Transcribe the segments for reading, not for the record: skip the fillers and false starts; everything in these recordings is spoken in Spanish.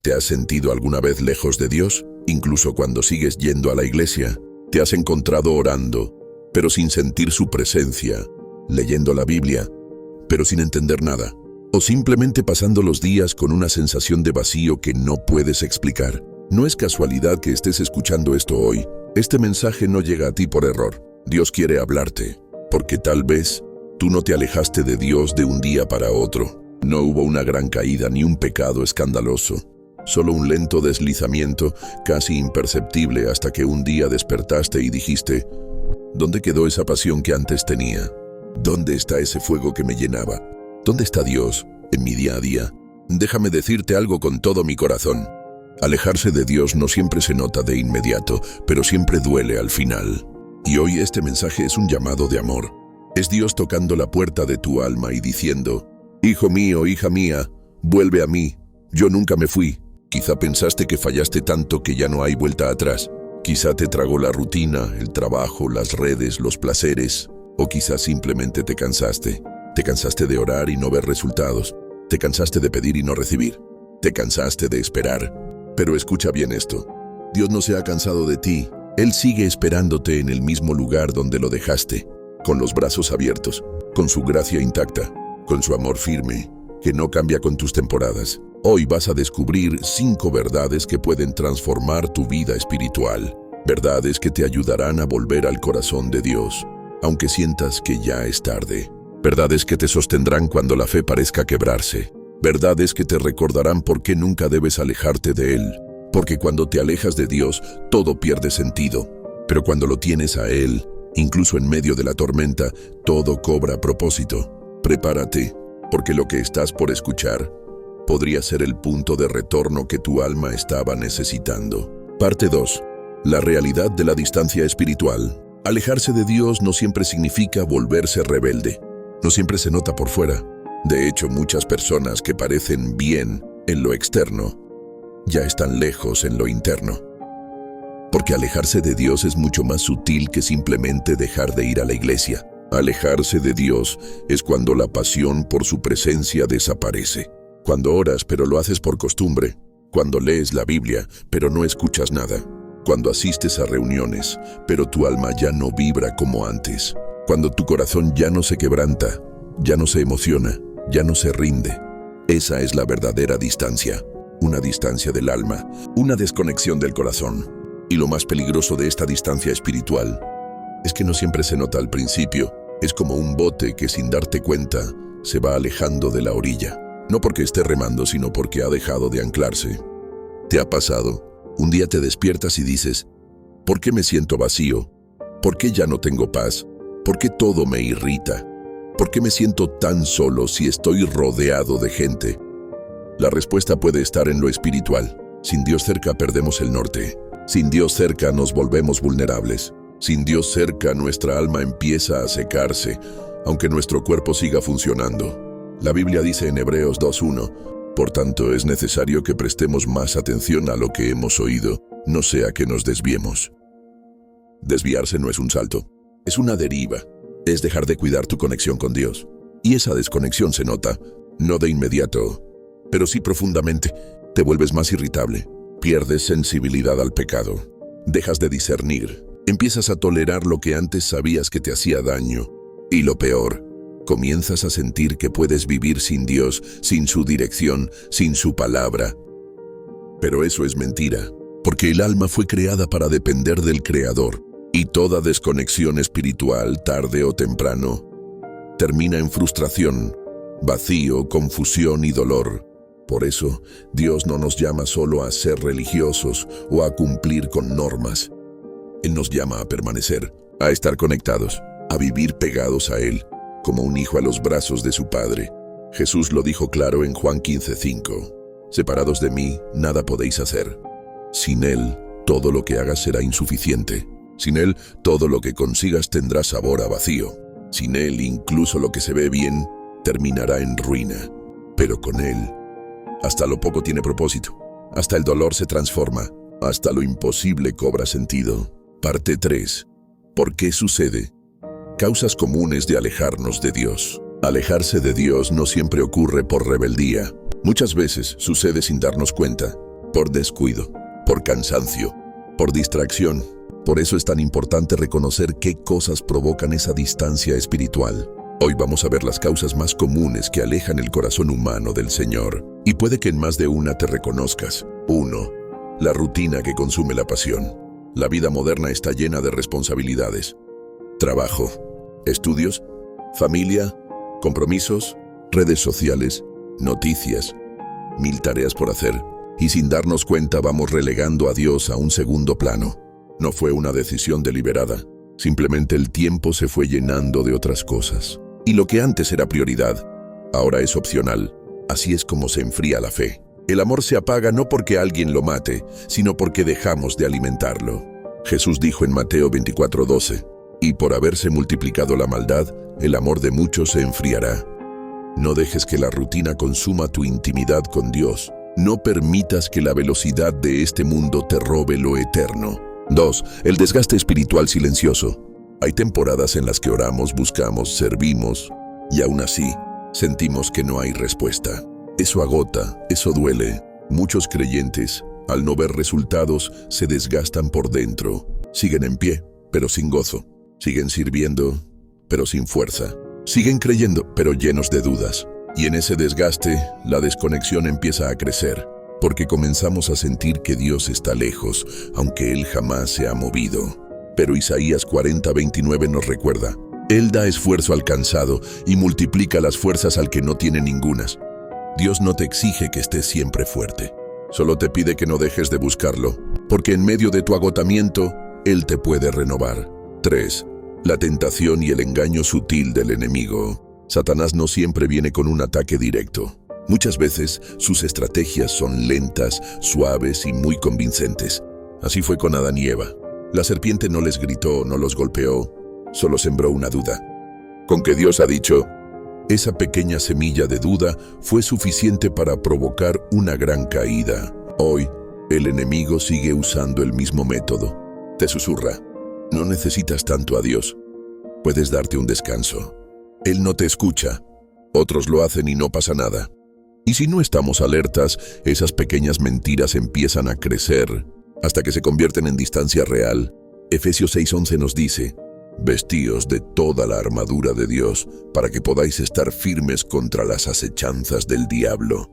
¿Te has sentido alguna vez lejos de Dios? Incluso cuando sigues yendo a la iglesia, te has encontrado orando, pero sin sentir su presencia, leyendo la Biblia, pero sin entender nada, o simplemente pasando los días con una sensación de vacío que no puedes explicar. No es casualidad que estés escuchando esto hoy. Este mensaje no llega a ti por error. Dios quiere hablarte, porque tal vez tú no te alejaste de Dios de un día para otro. No hubo una gran caída ni un pecado escandaloso, solo un lento deslizamiento casi imperceptible hasta que un día despertaste y dijiste: ¿dónde quedó esa pasión que antes tenía? ¿Dónde está ese fuego que me llenaba? ¿Dónde está Dios en mi día a día? Déjame decirte algo con todo mi corazón. Alejarse de Dios no siempre se nota de inmediato, pero siempre duele al final. Y hoy este mensaje es un llamado de amor. Es Dios tocando la puerta de tu alma y diciendo: hijo mío, hija mía, vuelve a mí. Yo nunca me fui. Quizá pensaste que fallaste tanto que ya no hay vuelta atrás. Quizá te tragó la rutina, el trabajo, las redes, los placeres. O quizá simplemente te cansaste. Te cansaste de orar y no ver resultados. Te cansaste de pedir y no recibir. Te cansaste de esperar. Pero escucha bien esto. Dios no se ha cansado de ti. Él sigue esperándote en el mismo lugar donde lo dejaste, con los brazos abiertos, con su gracia intacta, con su amor firme, que no cambia con tus temporadas. Hoy vas a descubrir 5 verdades que pueden transformar tu vida espiritual. Verdades que te ayudarán a volver al corazón de Dios, aunque sientas que ya es tarde. Verdades que te sostendrán cuando la fe parezca quebrarse. Verdades que te recordarán por qué nunca debes alejarte de Él. Porque cuando te alejas de Dios, todo pierde sentido. Pero cuando lo tienes a Él, incluso en medio de la tormenta, todo cobra propósito. Prepárate, porque lo que estás por escuchar podría ser el punto de retorno que tu alma estaba necesitando. Parte 2. La realidad de la distancia espiritual. Alejarse de Dios no siempre significa volverse rebelde. No siempre se nota por fuera. De hecho, muchas personas que parecen bien en lo externo, ya están lejos en lo interno. Porque alejarse de Dios es mucho más sutil que simplemente dejar de ir a la iglesia. Alejarse de Dios es cuando la pasión por su presencia desaparece. Cuando oras, pero lo haces por costumbre. Cuando lees la Biblia, pero no escuchas nada. Cuando asistes a reuniones, pero tu alma ya no vibra como antes. Cuando tu corazón ya no se quebranta, ya no se emociona, ya no se rinde. Esa es la verdadera distancia. Una distancia del alma, una desconexión del corazón. Y lo más peligroso de esta distancia espiritual es que no siempre se nota al principio. Es como un bote que sin darte cuenta se va alejando de la orilla. No porque esté remando, sino porque ha dejado de anclarse. ¿Te ha pasado? Un día te despiertas y dices: ¿por qué me siento vacío? ¿Por qué ya no tengo paz? ¿Por qué todo me irrita? ¿Por qué me siento tan solo si estoy rodeado de gente? La respuesta puede estar en lo espiritual. Sin Dios cerca perdemos el norte. Sin Dios cerca nos volvemos vulnerables. Sin Dios cerca nuestra alma empieza a secarse, aunque nuestro cuerpo siga funcionando. La Biblia dice en Hebreos 2:1, por tanto es necesario que prestemos más atención a lo que hemos oído, no sea que nos desviemos. Desviarse no es un salto, es una deriva. Es dejar de cuidar tu conexión con Dios. Y esa desconexión se nota, no de inmediato, pero sí profundamente. Te vuelves más irritable, pierdes sensibilidad al pecado, dejas de discernir, empiezas a tolerar lo que antes sabías que te hacía daño. Y lo peor, comienzas a sentir que puedes vivir sin Dios, sin su dirección, sin su palabra. Pero eso es mentira, porque el alma fue creada para depender del Creador. Y toda desconexión espiritual, tarde o temprano, termina en frustración, vacío, confusión y dolor. Por eso, Dios no nos llama solo a ser religiosos o a cumplir con normas. Él nos llama a permanecer, a estar conectados, a vivir pegados a Él, como un hijo a los brazos de su Padre. Jesús lo dijo claro en Juan 15:5. Separados de mí, nada podéis hacer. Sin Él, todo lo que hagas será insuficiente. Sin Él, todo lo que consigas tendrá sabor a vacío. Sin Él, incluso lo que se ve bien, terminará en ruina. Pero con Él, hasta lo poco tiene propósito. Hasta el dolor se transforma. Hasta lo imposible cobra sentido. Parte 3. ¿Por qué sucede? Causas comunes de alejarnos de Dios. Alejarse de Dios no siempre ocurre por rebeldía. Muchas veces sucede sin darnos cuenta. por descuido, por cansancio, por distracción. Por eso es tan importante reconocer qué cosas provocan esa distancia espiritual. Hoy vamos a ver las causas más comunes que alejan el corazón humano del Señor. Y puede que en más de una te reconozcas. 1. La rutina que consume la pasión. La vida moderna está llena de responsabilidades. Trabajo, estudios, familia, compromisos, redes sociales, noticias, 1000 tareas por hacer. Y sin darnos cuenta vamos relegando a Dios a un segundo plano. No fue una decisión deliberada. Simplemente el tiempo se fue llenando de otras cosas. Y lo que antes era prioridad, ahora es opcional. Así es como se enfría la fe. El amor se apaga no porque alguien lo mate, sino porque dejamos de alimentarlo. Jesús dijo en Mateo 24:12, y por haberse multiplicado la maldad, el amor de muchos se enfriará. No dejes que la rutina consuma tu intimidad con Dios. No permitas que la velocidad de este mundo te robe lo eterno. 2. El desgaste espiritual silencioso. Hay temporadas en las que oramos, buscamos, servimos, y aún así sentimos que no hay respuesta. Eso agota, eso duele. Muchos creyentes, al no ver resultados, se desgastan por dentro. Siguen en pie, pero sin gozo. Siguen sirviendo, pero sin fuerza. Siguen creyendo, pero llenos de dudas. Y en ese desgaste, la desconexión empieza a crecer, porque comenzamos a sentir que Dios está lejos, aunque Él jamás se ha movido. Pero Isaías 40:29 nos recuerda, Él da esfuerzo al cansado y multiplica las fuerzas al que no tiene ningunas. Dios no te exige que estés siempre fuerte, solo te pide que no dejes de buscarlo, porque en medio de tu agotamiento, Él te puede renovar. 3. La tentación y el engaño sutil del enemigo. Satanás no siempre viene con un ataque directo. Muchas veces sus estrategias son lentas, suaves y muy convincentes. Así fue con Adán y Eva. La serpiente no les gritó, no los golpeó, solo sembró una duda. Con que Dios ha dicho, esa pequeña semilla de duda fue suficiente para provocar una gran caída. Hoy, el enemigo sigue usando el mismo método. Te susurra, no necesitas tanto a Dios, puedes darte un descanso. Él no te escucha, otros lo hacen y no pasa nada. Y si no estamos alertas, esas pequeñas mentiras empiezan a crecer hasta que se convierten en distancia real. Efesios 6:11 nos dice, vestíos de toda la armadura de Dios para que podáis estar firmes contra las acechanzas del diablo.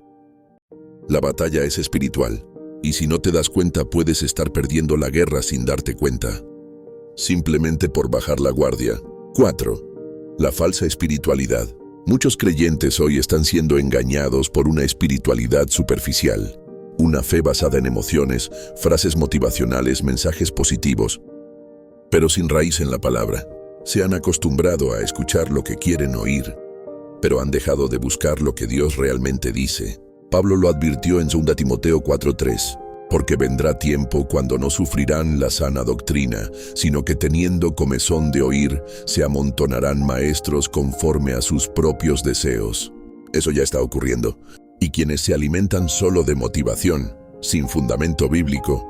La batalla es espiritual, y si no te das cuenta puedes estar perdiendo la guerra sin darte cuenta, simplemente por bajar la guardia. 4. La falsa espiritualidad. Muchos creyentes hoy están siendo engañados por una espiritualidad superficial, una fe basada en emociones, frases motivacionales, mensajes positivos, pero sin raíz en la palabra. Se han acostumbrado a escuchar lo que quieren oír, pero han dejado de buscar lo que Dios realmente dice. Pablo lo advirtió en 2 Timoteo 4:3, porque vendrá tiempo cuando no sufrirán la sana doctrina, sino que teniendo comezón de oír, se amontonarán maestros conforme a sus propios deseos. Eso ya está ocurriendo. Y quienes se alimentan solo de motivación, sin fundamento bíblico,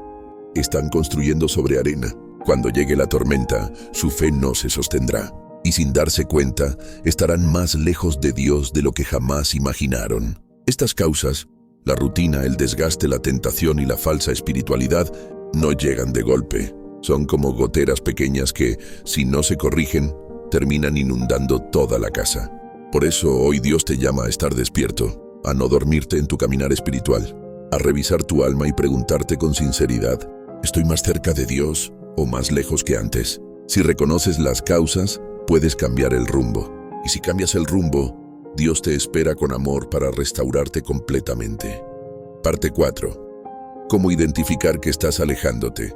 están construyendo sobre arena. Cuando llegue la tormenta, su fe no se sostendrá. Y sin darse cuenta, estarán más lejos de Dios de lo que jamás imaginaron. Estas causas, la rutina, el desgaste, la tentación y la falsa espiritualidad, no llegan de golpe. Son como goteras pequeñas que, si no se corrigen, terminan inundando toda la casa. Por eso hoy Dios te llama a estar despierto, a no dormirte en tu caminar espiritual, a revisar tu alma y preguntarte con sinceridad, ¿estoy más cerca de Dios o más lejos que antes? Si reconoces las causas, puedes cambiar el rumbo. Y si cambias el rumbo, Dios te espera con amor para restaurarte completamente. Parte 4. ¿Cómo identificar que estás alejándote?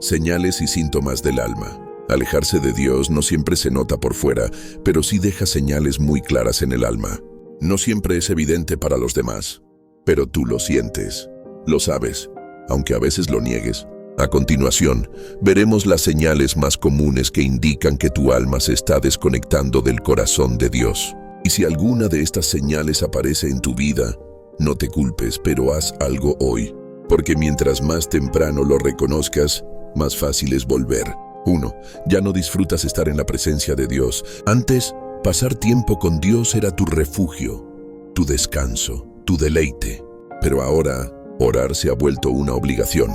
Señales y síntomas del alma. Alejarse de Dios no siempre se nota por fuera, pero sí deja señales muy claras en el alma. No siempre es evidente para los demás, pero tú lo sientes, lo sabes, aunque a veces lo niegues. A continuación, veremos las señales más comunes que indican que tu alma se está desconectando del corazón de Dios. Y si alguna de estas señales aparece en tu vida, no te culpes, pero haz algo hoy, porque mientras más temprano lo reconozcas, más fácil es volver. 1. Ya no disfrutas estar en la presencia de Dios. Antes, pasar tiempo con Dios era tu refugio, tu descanso, tu deleite. Pero ahora, Orar se ha vuelto una obligación.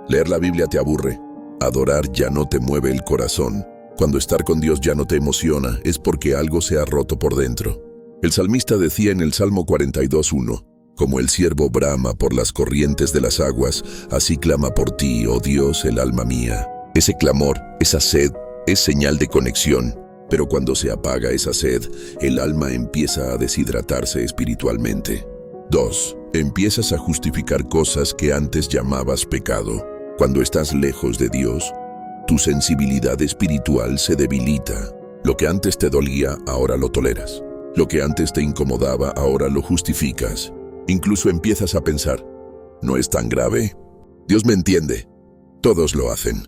Leer la Biblia te aburre. Adorar ya no te mueve el corazón. Cuando estar con Dios ya no te emociona, es porque algo se ha roto por dentro. El salmista decía en el Salmo 42:1, como el ciervo brama por las corrientes de las aguas, así clama por ti, oh Dios, el alma mía. Ese clamor, esa sed, es señal de conexión. Pero cuando se apaga esa sed, el alma empieza a deshidratarse espiritualmente. 2. Empiezas a justificar cosas que antes llamabas pecado. Cuando estás lejos de Dios, tu sensibilidad espiritual se debilita. Lo que antes te dolía, ahora lo toleras. Lo que antes te incomodaba, ahora lo justificas. Incluso empiezas a pensar, ¿no es tan grave? Dios me entiende. Todos lo hacen.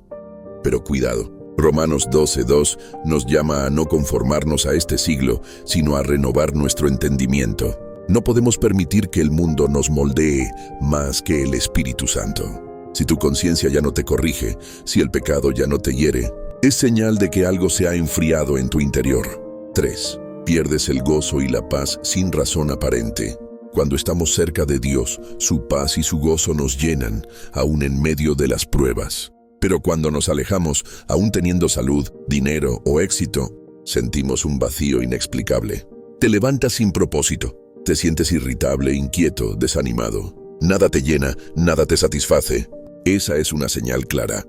Pero cuidado. Romanos 12:2 nos llama a no conformarnos a este siglo, sino a renovar nuestro entendimiento. No podemos permitir que el mundo nos moldee más que el Espíritu Santo. Si tu conciencia ya no te corrige, si el pecado ya no te hiere, es señal de que algo se ha enfriado en tu interior. 3. Pierdes el gozo y la paz sin razón aparente. Cuando estamos cerca de Dios, su paz y su gozo nos llenan, aún en medio de las pruebas. Pero cuando nos alejamos, aún teniendo salud, dinero o éxito, sentimos un vacío inexplicable. Te levantas sin propósito, te sientes irritable, inquieto, desanimado. Nada te llena, nada te satisface. Esa es una señal clara.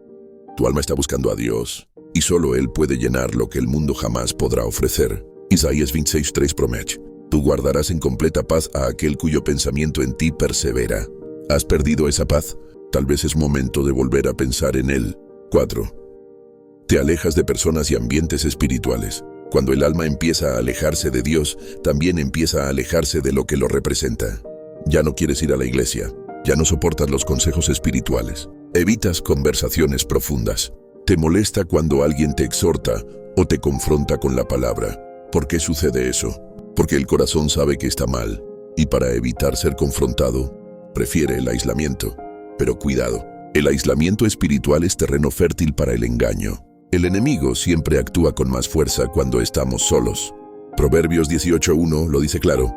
Tu alma está buscando a Dios, y solo Él puede llenar lo que el mundo jamás podrá ofrecer. Isaías 26:3 promete: tú guardarás en completa paz a aquel cuyo pensamiento en ti persevera. ¿Has perdido esa paz? Tal vez es momento de volver a pensar en Él. 4. Te alejas de personas y ambientes espirituales. Cuando el alma empieza a alejarse de Dios, también empieza a alejarse de lo que lo representa. Ya no quieres ir a la iglesia, ya no soportas los consejos espirituales, evitas conversaciones profundas. Te molesta cuando alguien te exhorta o te confronta con la palabra. ¿Por qué sucede eso? Porque el corazón sabe que está mal, y para evitar ser confrontado, prefiere el aislamiento. Pero cuidado, el aislamiento espiritual es terreno fértil para el engaño. El enemigo siempre actúa con más fuerza cuando estamos solos. Proverbios 18:1 lo dice claro.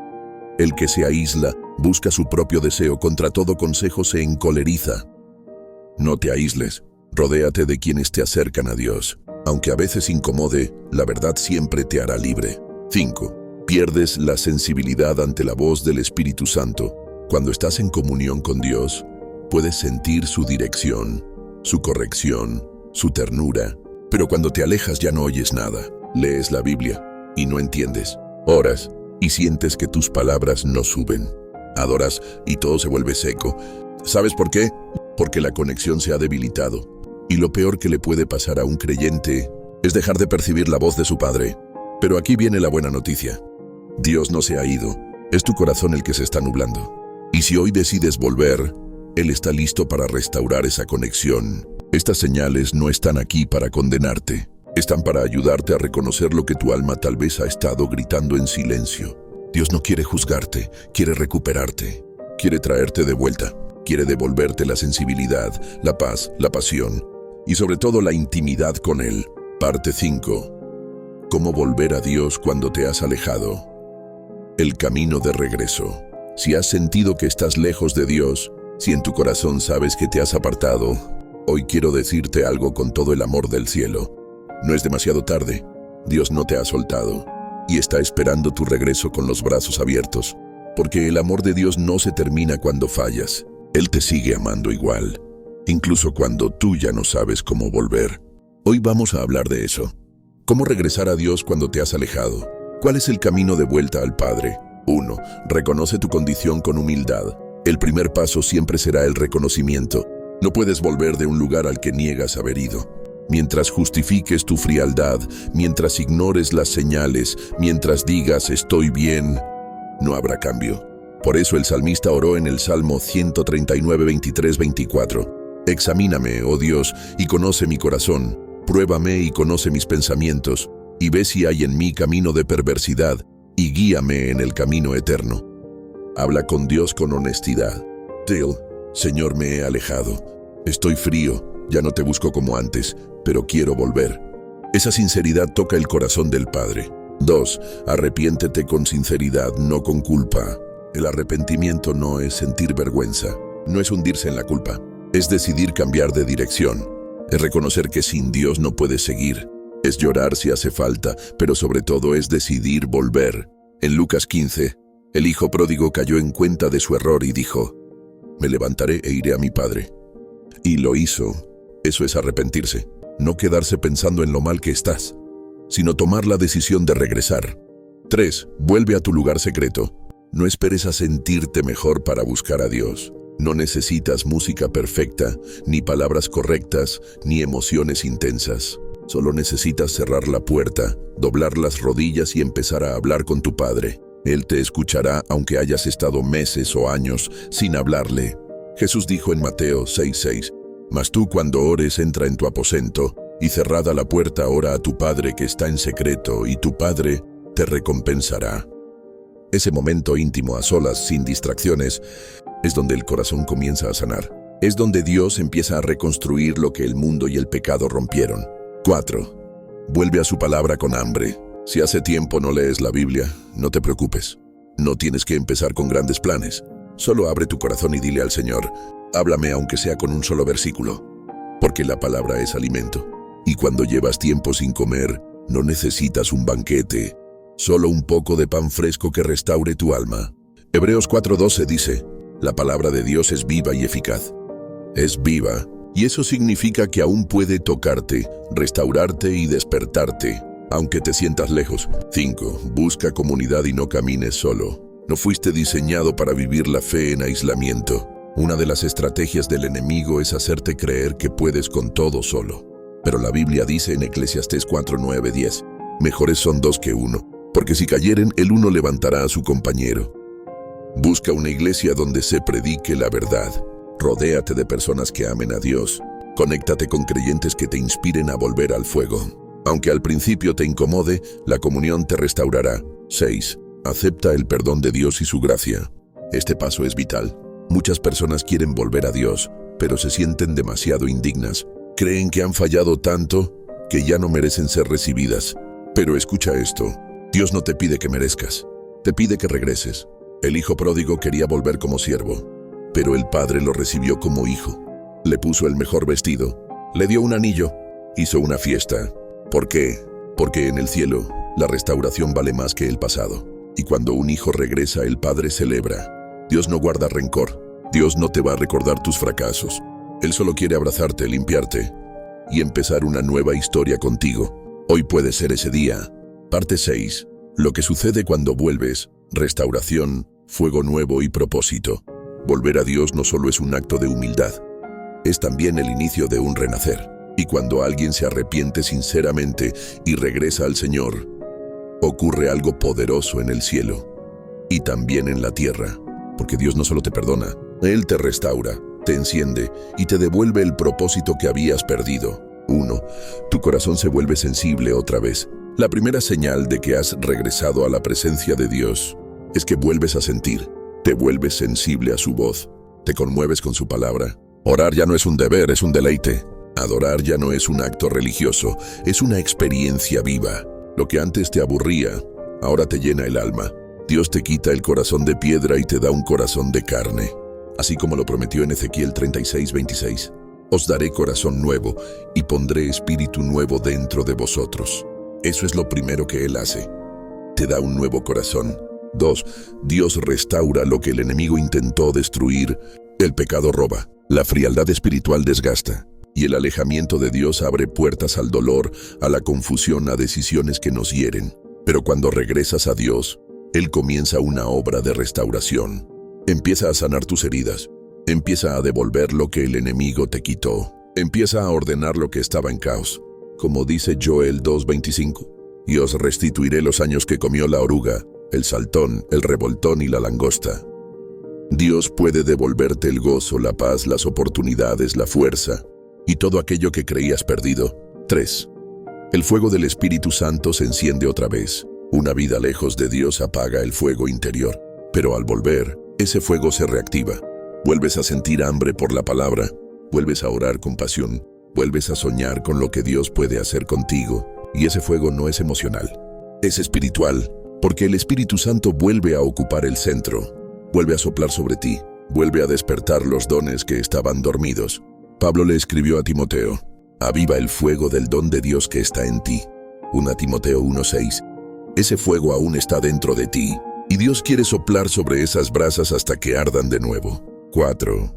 El que se aísla busca su propio deseo, contra todo consejo se encoleriza. No te aísles, rodéate de quienes te acercan a Dios. Aunque a veces incomode, la verdad siempre te hará libre. 5. Pierdes la sensibilidad ante la voz del Espíritu Santo. Cuando estás en comunión con Dios, puedes sentir su dirección, su corrección, su ternura. Pero cuando te alejas ya no oyes nada. Lees la Biblia y no entiendes. Oras y sientes que tus palabras no suben. Adoras y todo se vuelve seco. ¿Sabes por qué? Porque la conexión se ha debilitado. Y lo peor que le puede pasar a un creyente es dejar de percibir la voz de su Padre. Pero aquí viene la buena noticia. Dios no se ha ido. Es tu corazón el que se está nublando. Y si hoy decides volver, Él está listo para restaurar esa conexión. Estas señales no están aquí para condenarte. Están para ayudarte a reconocer lo que tu alma tal vez ha estado gritando en silencio. Dios no quiere juzgarte, quiere recuperarte. Quiere traerte de vuelta. Quiere devolverte la sensibilidad, la paz, la pasión y sobre todo la intimidad con Él. Parte 5. ¿Cómo volver a Dios cuando te has alejado? El camino de regreso. Si has sentido que estás lejos de Dios, si en tu corazón sabes que te has apartado, hoy quiero decirte algo con todo el amor del cielo. No es demasiado tarde. Dios no te ha soltado y está esperando tu regreso con los brazos abiertos, porque el amor de Dios no se termina cuando fallas. Él te sigue amando igual, incluso cuando tú ya no sabes cómo volver. Hoy vamos a hablar de eso. ¿Cómo regresar a Dios cuando te has alejado? ¿Cuál es el camino de vuelta al Padre? 1. Reconoce tu condición con humildad. El primer paso siempre será el reconocimiento. No puedes volver de un lugar al que niegas haber ido. Mientras justifiques tu frialdad, mientras ignores las señales, mientras digas estoy bien, no habrá cambio. Por eso el salmista oró en el Salmo 139, 23, 24. Examíname, oh Dios, y conoce mi corazón. Pruébame y conoce mis pensamientos, y ve si hay en mí camino de perversidad, y guíame en el camino eterno. Habla con Dios con honestidad. Dile: Señor, me he alejado. Estoy frío, ya no te busco como antes, pero quiero volver. Esa sinceridad toca el corazón del Padre. 2. Arrepiéntete con sinceridad, no con culpa. El arrepentimiento no es sentir vergüenza, no es hundirse en la culpa, es decidir cambiar de dirección, es reconocer que sin Dios no puedes seguir, es llorar si hace falta, pero sobre todo es decidir volver. En Lucas 15, el hijo pródigo cayó en cuenta de su error y dijo: me levantaré e iré a mi padre. Y lo hizo. Eso es arrepentirse, no quedarse pensando en lo mal que estás, sino tomar la decisión de regresar. 3. Vuelve a tu lugar secreto. No esperes a sentirte mejor para buscar a Dios. No necesitas música perfecta, ni palabras correctas, ni emociones intensas. Solo necesitas cerrar la puerta, doblar las rodillas y empezar a hablar con tu Padre. Él te escuchará aunque hayas estado meses o años sin hablarle. Jesús dijo en Mateo 6:6, mas tú cuando ores entra en tu aposento, y cerrada la puerta ora a tu Padre que está en secreto, y tu Padre te recompensará. Ese momento íntimo a solas, sin distracciones, es donde el corazón comienza a sanar. Es donde Dios empieza a reconstruir lo que el mundo y el pecado rompieron. 4. Vuelve a su palabra con hambre. Si hace tiempo no lees la Biblia, no te preocupes. No tienes que empezar con grandes planes. Solo abre tu corazón y dile al Señor: háblame aunque sea con un solo versículo. Porque la palabra es alimento. Y cuando llevas tiempo sin comer, no necesitas un banquete, solo un poco de pan fresco que restaure tu alma. Hebreos 4:12 dice: la palabra de Dios es viva y eficaz. Es viva, y eso significa que aún puede tocarte, restaurarte y despertarte, aunque te sientas lejos. 5. Busca comunidad y no camines solo. No fuiste diseñado para vivir la fe en aislamiento. Una de las estrategias del enemigo es hacerte creer que puedes con todo solo. Pero la Biblia dice en Eclesiastés 4:9-10, mejores son dos que uno, porque si cayeren, el uno levantará a su compañero. Busca una iglesia donde se predique la verdad. Rodéate de personas que amen a Dios. Conéctate con creyentes que te inspiren a volver al fuego. Aunque al principio te incomode, la comunión te restaurará. 6. Acepta el perdón de Dios y su gracia. Este paso es vital. Muchas personas quieren volver a Dios, pero se sienten demasiado indignas. Creen que han fallado tanto que ya no merecen ser recibidas. Pero escucha esto: Dios no te pide que merezcas, te pide que regreses. El hijo pródigo quería volver como siervo, pero el padre lo recibió como hijo. Le puso el mejor vestido, le dio un anillo, hizo una fiesta. ¿Por qué? Porque en el cielo, la restauración vale más que el pasado. Y cuando un hijo regresa, el padre celebra. Dios no guarda rencor. Dios no te va a recordar tus fracasos. Él solo quiere abrazarte, limpiarte y empezar una nueva historia contigo. Hoy puede ser ese día. Parte 6. Lo que sucede cuando vuelves. Restauración, fuego nuevo y propósito. Volver a Dios no solo es un acto de humildad, es también el inicio de un renacer. Y cuando alguien se arrepiente sinceramente y regresa al Señor, ocurre algo poderoso en el cielo y también en la tierra. Porque Dios no solo te perdona, Él te restaura, te enciende y te devuelve el propósito que habías perdido. 1. Tu corazón se vuelve sensible otra vez. La primera señal de que has regresado a la presencia de Dios es que vuelves a sentir, te vuelves sensible a su voz, te conmueves con su palabra. Orar ya no es un deber, es un deleite. Adorar ya no es un acto religioso, es una experiencia viva. Lo que antes te aburría, ahora te llena el alma. Dios te quita el corazón de piedra y te da un corazón de carne. Así como lo prometió en Ezequiel 36:26. Os daré corazón nuevo y pondré espíritu nuevo dentro de vosotros. Eso es lo primero que Él hace. Te da un nuevo corazón. 2. Dios restaura lo que el enemigo intentó destruir. El pecado roba, la frialdad espiritual desgasta, y el alejamiento de Dios abre puertas al dolor, a la confusión, a decisiones que nos hieren. Pero cuando regresas a Dios, Él comienza una obra de restauración. Empieza a sanar tus heridas. Empieza a devolver lo que el enemigo te quitó. Empieza a ordenar lo que estaba en caos. Como dice Joel 2:25, y os restituiré los años que comió la oruga, el saltón, el revoltón y la langosta. Dios puede devolverte el gozo, la paz, las oportunidades, la fuerza y todo aquello que creías perdido. 3. El fuego del Espíritu Santo se enciende otra vez. Una vida lejos de Dios apaga el fuego interior, pero al volver, ese fuego se reactiva. Vuelves a sentir hambre por la palabra, vuelves a orar con pasión, vuelves a soñar con lo que Dios puede hacer contigo, y ese fuego no es emocional, es espiritual, porque el Espíritu Santo vuelve a ocupar el centro, vuelve a soplar sobre ti, Vuelve a despertar los dones que estaban dormidos. Pablo le escribió a Timoteo: aviva el fuego del don de Dios que está en ti. 1 Timoteo 1:6. Ese fuego aún está dentro de ti, y Dios quiere soplar sobre esas brasas hasta que ardan de nuevo. 4.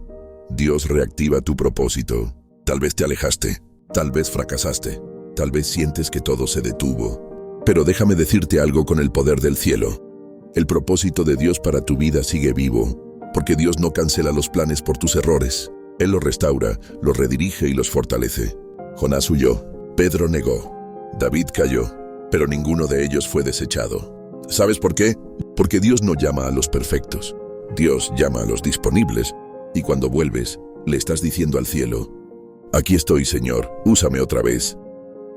Dios reactiva tu propósito. Tal vez te alejaste, tal vez fracasaste, tal vez sientes que todo se detuvo. Pero déjame decirte algo con el poder del cielo. El propósito de Dios para tu vida sigue vivo, porque Dios no cancela los planes por tus errores. Él los restaura, los redirige y los fortalece. Jonás huyó, Pedro negó, David cayó, pero ninguno de ellos fue desechado. ¿Sabes por qué? Porque Dios no llama a los perfectos. Dios llama a los disponibles, y cuando vuelves, le estás diciendo al cielo: aquí estoy, Señor, úsame otra vez.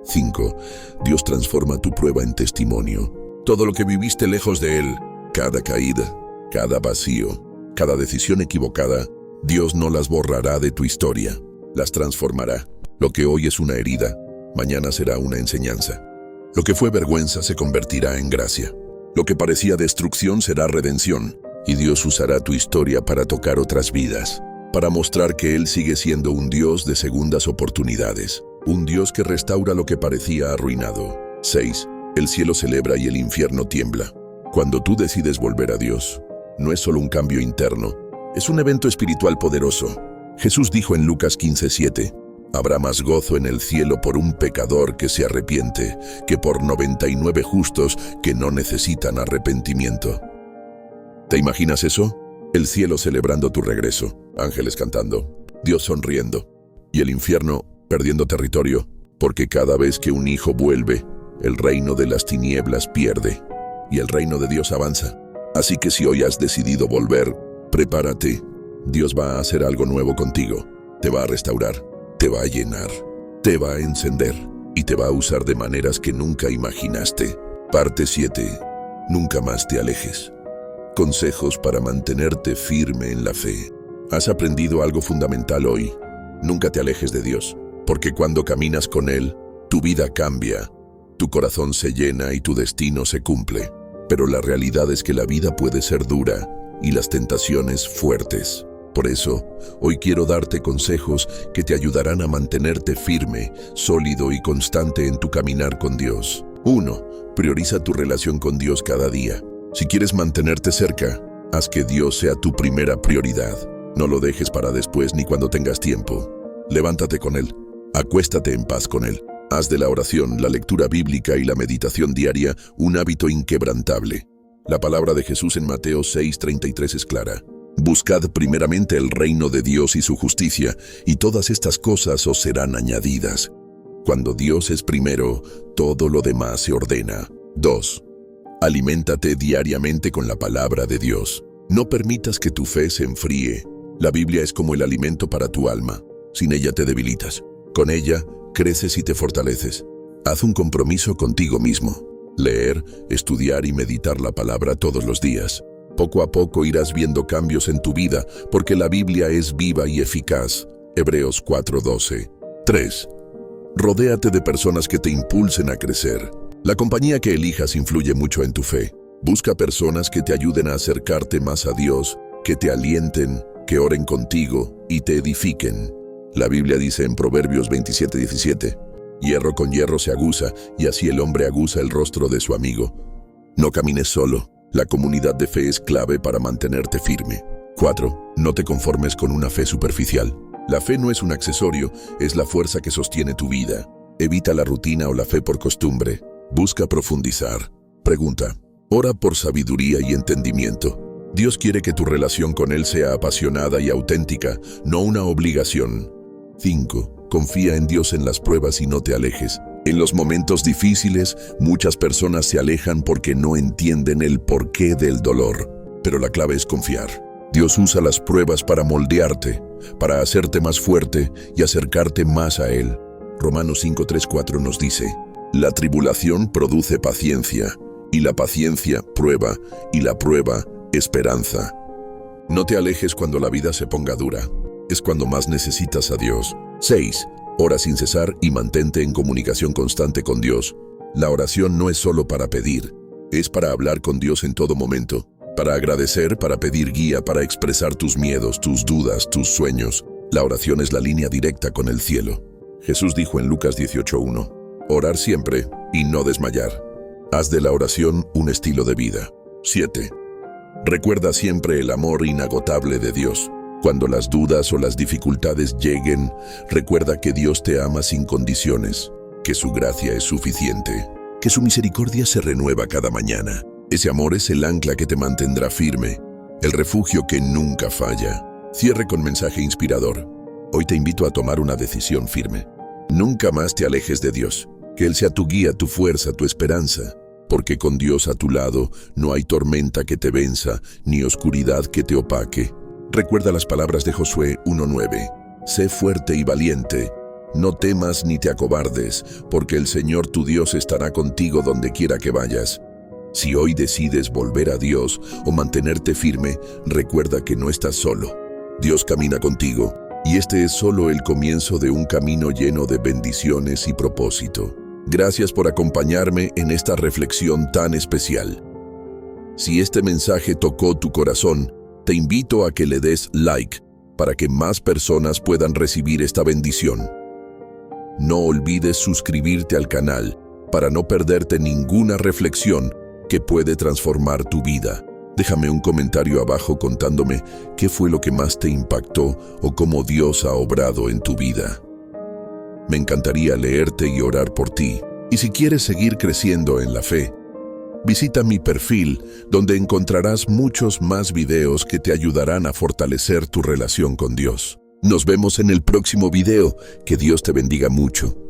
5. Dios transforma tu prueba en testimonio. Todo lo que viviste lejos de Él, cada caída, cada vacío, cada decisión equivocada, Dios no las borrará de tu historia, las transformará. Lo que hoy es una herida, mañana será una enseñanza. Lo que fue vergüenza se convertirá en gracia. Lo que parecía destrucción será redención, y Dios usará tu historia para tocar otras vidas, para mostrar que Él sigue siendo un Dios de segundas oportunidades, un Dios que restaura lo que parecía arruinado. 6. El cielo celebra y el infierno tiembla. Cuando tú decides volver a Dios, no es solo un cambio interno, es un evento espiritual poderoso. Jesús dijo en Lucas 15:7, habrá más gozo en el cielo por un pecador que se arrepiente que por 99 justos que no necesitan arrepentimiento. ¿Te imaginas eso? El cielo celebrando tu regreso, ángeles cantando, Dios sonriendo, y el infierno perdiendo territorio, porque cada vez que un hijo vuelve, el reino de las tinieblas pierde, y el reino de Dios avanza. Así que si hoy has decidido volver, prepárate. Dios va a hacer algo nuevo contigo. Te va a restaurar, te va a llenar, te va a encender, y te va a usar de maneras que nunca imaginaste. Parte 7. Nunca más te alejes. Consejos para mantenerte firme en la fe. Has aprendido algo fundamental hoy. Nunca te alejes de Dios, porque cuando caminas con Él, tu vida cambia, tu corazón se llena y tu destino se cumple. Pero la realidad es que la vida puede ser dura y las tentaciones fuertes. Por eso, hoy quiero darte consejos que te ayudarán a mantenerte firme, sólido y constante en tu caminar con Dios. 1. Prioriza tu relación con Dios cada día. Si quieres mantenerte cerca, haz que Dios sea tu primera prioridad. No lo dejes para después ni cuando tengas tiempo. Levántate con Él. Acuéstate en paz con Él. Haz de la oración, la lectura bíblica y la meditación diaria un hábito inquebrantable. La palabra de Jesús en Mateo 6:33 es clara. Buscad primeramente el reino de Dios y su justicia, y todas estas cosas os serán añadidas. Cuando Dios es primero, todo lo demás se ordena. 2. Aliméntate diariamente con la palabra de Dios. No permitas que tu fe se enfríe. La Biblia es como el alimento para tu alma. Sin ella te debilitas. Con ella, creces y te fortaleces. Haz un compromiso contigo mismo. Leer, estudiar y meditar la palabra todos los días. Poco a poco irás viendo cambios en tu vida, porque la Biblia es viva y eficaz. Hebreos 4:12. 3. Rodéate de personas que te impulsen a crecer. La compañía que elijas influye mucho en tu fe. Busca personas que te ayuden a acercarte más a Dios, que te alienten, que oren contigo y te edifiquen. La Biblia dice en Proverbios 27:17, hierro con hierro se aguza, y así el hombre aguza el rostro de su amigo. No camines solo. La comunidad de fe es clave para mantenerte firme. 4. No te conformes con una fe superficial. La fe no es un accesorio, es la fuerza que sostiene tu vida. Evita la rutina o la fe por costumbre. Busca profundizar. Pregunta. Ora por sabiduría y entendimiento. Dios quiere que tu relación con Él sea apasionada y auténtica, no una obligación. 5. Confía en Dios en las pruebas y no te alejes. En los momentos difíciles, muchas personas se alejan porque no entienden el porqué del dolor. Pero la clave es confiar. Dios usa las pruebas para moldearte, para hacerte más fuerte y acercarte más a Él. Romanos 5:3-4 nos dice, la tribulación produce paciencia, y la paciencia prueba, y la prueba esperanza. No te alejes cuando la vida se ponga dura. Es cuando más necesitas a Dios. 6. Ora sin cesar y mantente en comunicación constante con Dios. La oración no es solo para pedir, es para hablar con Dios en todo momento. Para agradecer, para pedir guía, para expresar tus miedos, tus dudas, tus sueños. La oración es la línea directa con el cielo. Jesús dijo en Lucas 18:1, orar siempre y no desmayar. Haz de la oración un estilo de vida. 7. Recuerda siempre el amor inagotable de Dios. Cuando las dudas o las dificultades lleguen, recuerda que Dios te ama sin condiciones, que su gracia es suficiente, que su misericordia se renueva cada mañana. Ese amor es el ancla que te mantendrá firme, el refugio que nunca falla. Cierre con mensaje inspirador. Hoy te invito a tomar una decisión firme. Nunca más te alejes de Dios. Que Él sea tu guía, tu fuerza, tu esperanza. Porque con Dios a tu lado no hay tormenta que te venza, ni oscuridad que te opaque. Recuerda las palabras de Josué 1:9. Sé fuerte y valiente. No temas ni te acobardes, porque el Señor tu Dios estará contigo donde quiera que vayas. Si hoy decides volver a Dios o mantenerte firme, recuerda que no estás solo. Dios camina contigo, y este es solo el comienzo de un camino lleno de bendiciones y propósito. Gracias por acompañarme en esta reflexión tan especial. Si este mensaje tocó tu corazón, te invito a que le des like para que más personas puedan recibir esta bendición. No olvides suscribirte al canal para no perderte ninguna reflexión que puede transformar tu vida. Déjame un comentario abajo contándome qué fue lo que más te impactó o cómo Dios ha obrado en tu vida. Me encantaría leerte y orar por ti. Y si quieres seguir creciendo en la fe, visita mi perfil donde encontrarás muchos más videos que te ayudarán a fortalecer tu relación con Dios. Nos vemos en el próximo video. Que Dios te bendiga mucho.